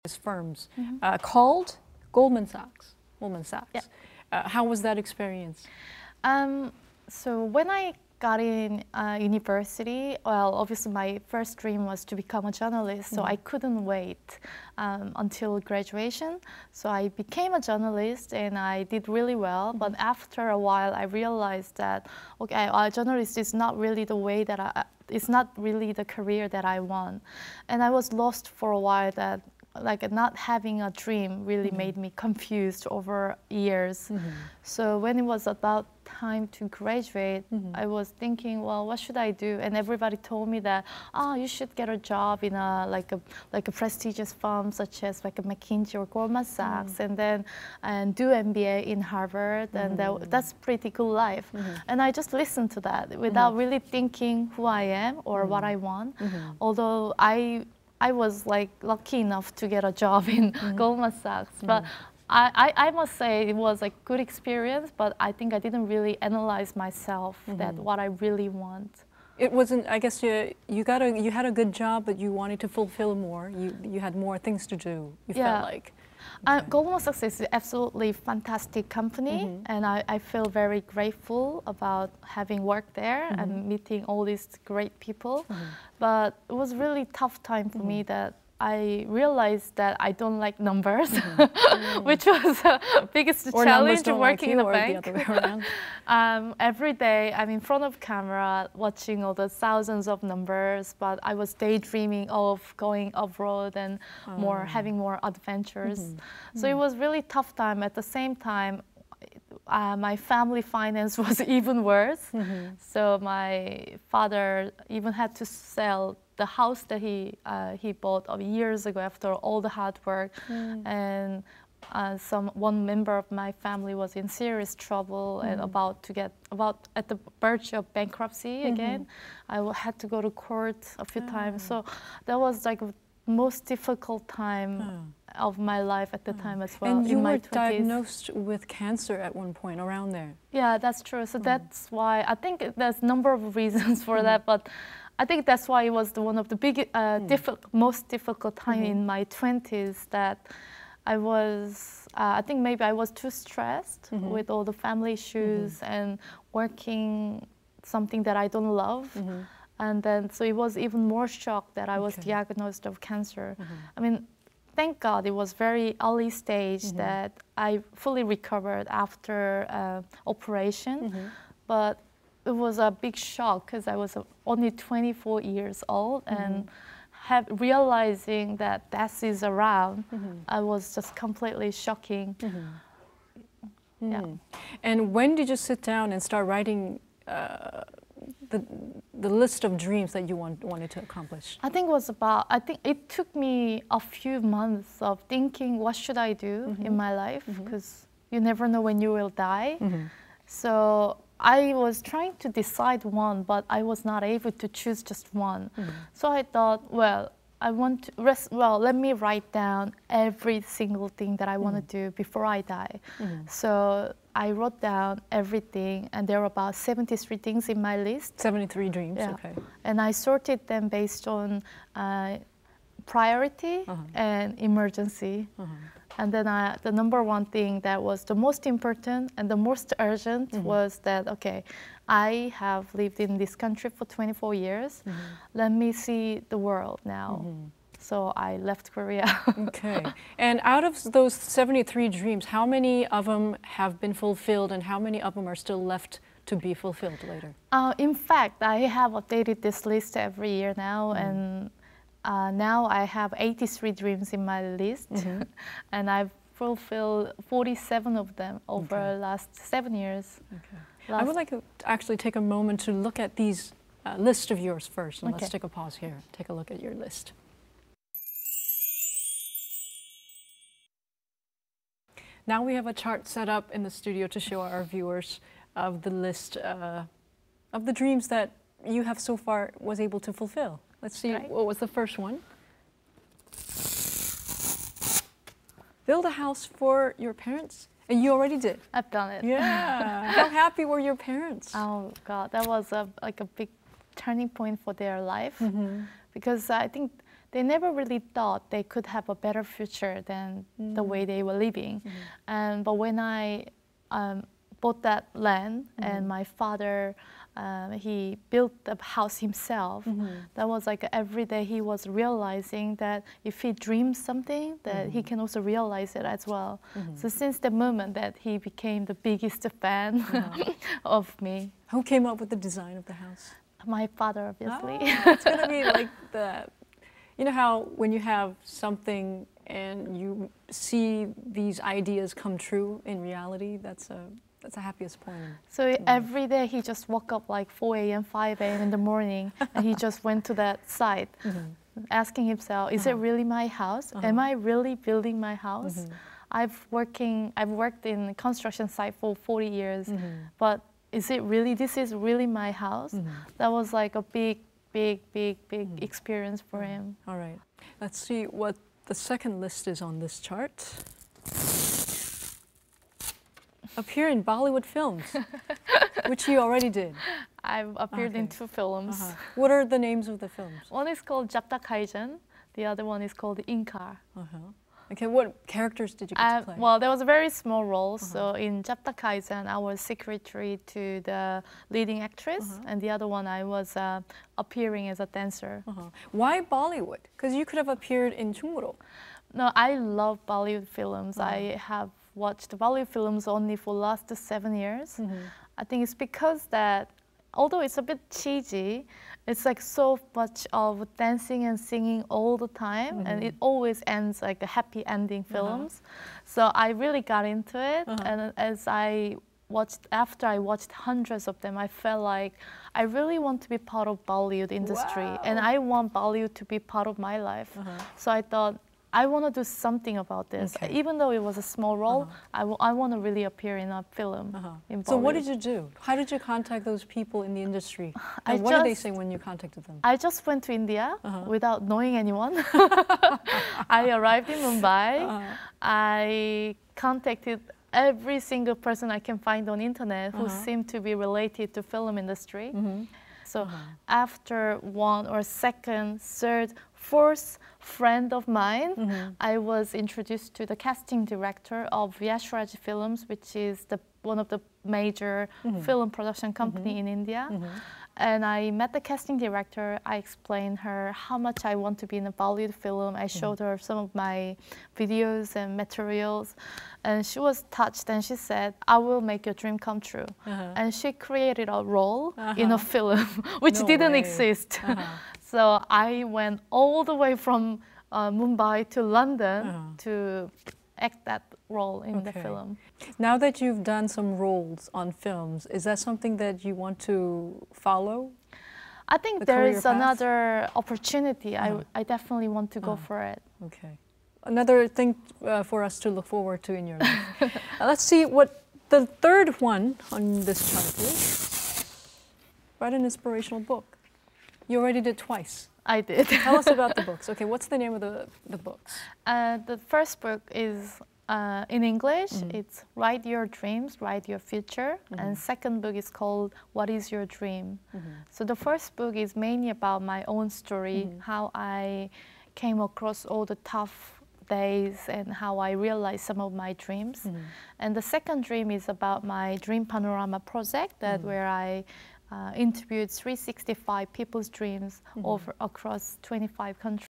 firms called Goldman Sachs. Goldman Sachs. Yeah. How was that experience? So when I got in university, well, obviously my first dream was to become a journalist, so I couldn't wait until graduation. So I became a journalist and I did really well. But after a while, I realized that, okay, a journalist is not really the way that it's not really the career that I want. And I was lost for a while that like not having a dream really made me confused over years. So when it was about time to graduate, I was thinking, well, what should I do? And everybody told me that, oh, you should get a job in a prestigious firm such as like a McKinsey or Goldman Sachs, and then do MBA in Harvard, and that's pretty cool life. And I just listened to that without really thinking who I am or what I want. Although I was like lucky enough to get a job in Goldman Sachs, but I must say it was a good experience, but I think I didn't really analyze myself that what I really want. It wasn't, I guess you had a good job, but you wanted to fulfill more. You had more things to do, you felt like. Okay. Goldman Sachs is absolutely fantastic company, and I feel very grateful about having worked there and meeting all these great people. But it was really tough time for me that I realized that I don't like numbers, which was the biggest challenge working in a bank. Or the other way around. Every day I'm in front of camera watching all the thousands of numbers, but I was daydreaming of going abroad and having more adventures. So it was really tough time. At the same time, my family finance was even worse. So my father even had to sell the house that he bought years ago after all the hard work, and one member of my family was in serious trouble and about at the verge of bankruptcy again. I had to go to court a few times, so that was like the most difficult time of my life at the time as well. And you were 20s. diagnosed with cancer at one point around there. Yeah, that's true. So that's why I think there's a number of reasons for that, but I think that's why it was one of the most difficult time in my 20s that I was, I think maybe I was too stressed with all the family issues and working something that I don't love. And then, so it was even more shocked that I was diagnosed of cancer. I mean, thank God it was very early stage that I fully recovered after operation. But it was a big shock because I was only 24 years old and realizing that death is around, I was just completely shocking. Yeah. And when did you sit down and start writing the list of dreams that you wanted to accomplish? I think it took me a few months of thinking, what should I do in my life? Because you never know when you will die. So I was trying to decide one, but I was not able to choose just one. So I thought, well, let me write down every single thing that I want to do before I die. So I wrote down everything, and there were about 73 things in my list. 73 dreams, okay. And I sorted them based on priority and emergency. And then the number one thing that was the most important and the most urgent was that, okay, I have lived in this country for 24 years. Let me see the world now. So I left Korea. Okay. And out of those 73 dreams, how many of them have been fulfilled and how many of them are still left to be fulfilled later? In fact, I have updated this list every year now, and now I have 83 dreams in my list, and I've fulfilled 47 of them over the last 7 years. I would like to actually take a moment to look at these list of yours first, and let's take a pause here. Take a look at your list. Now we have a chart set up in the studio to show our viewers of the list of the dreams that you have so far was able to fulfill. Let's see, what was the first one? Build a house for your parents? And you already did? I've done it. Yeah. How happy were your parents? Oh, God, that was like a big turning point for their life. Because I think they never really thought they could have a better future than the way they were living. But when I bought that land and my father, he built the house himself, that was like every day he was realizing that if he dreams something, that he can also realize it as well. So since the moment that he became the biggest fan of me. Who came up with the design of the house? My father, obviously. It's going to be like you know how when you have something and you see these ideas come true in reality, that's the happiest point. So every day he just woke up like 4 a.m., 5 a.m. in the morning, and he just went to that site, asking himself, is it really my house? Am I really building my house? I've worked in construction site for 40 years, but this is really my house? That was like a big experience for him. All right. Let's see what the second list is on this chart. Appear in Bollywood films, which you already did. I've appeared in 2 films. What are the names of the films? One is called Japta Kaijan. The other one is called Inkar. Okay, what characters did you get to play? Well, there was a very small role. So in Japta Kaijan, I was secretary to the leading actress, and the other one I was appearing as a dancer. Why Bollywood? Because you could have appeared in Chungmuro. No, I love Bollywood films. I have watched Bollywood films only for the last 7 years. I think it's because that, although it's a bit cheesy, it's like so much of dancing and singing all the time, and it always ends like a happy ending films. So I really got into it, and after I watched hundreds of them, I felt like I really want to be part of Bollywood industry, and I want Bollywood to be part of my life. So I thought, I want to do something about this. Even though it was a small role, I want to really appear in a film in Bollywood. So what did you do? How did you contact those people in the industry? And what did they say when you contacted them? I just went to India without knowing anyone. I arrived in Mumbai. I contacted every single person I can find on internet who seemed to be related to film industry. So after one or second, third, fourth friend of mine, I was introduced to the casting director of Yashraj Films, which is one of the major film production company in India. And I met the casting director. I explained her how much I want to be in a Bollywood film. I showed her some of my videos and materials. And she was touched and she said, I will make your dream come true. And she created a role in a film, which didn't exist. So I went all the way from Mumbai to London to act that role in the film. Now that you've done some roles on films, is that something that you want to follow? I think there is another opportunity. I definitely want to go for it. Okay. Another thing for us to look forward to in your life. Let's see what the third one on this chart is. Write an inspirational book. You already did twice. I did. Tell us about the books. Okay, what's the name of the books? The first book is in English. It's Write Your Dreams, Write Your Future. And second book is called What is Your Dream? So the first book is mainly about my own story, how I came across all the tough days and how I realized some of my dreams. And the second dream is about my Dream Panorama project where I interviewed 365 people's dreams across 25 countries.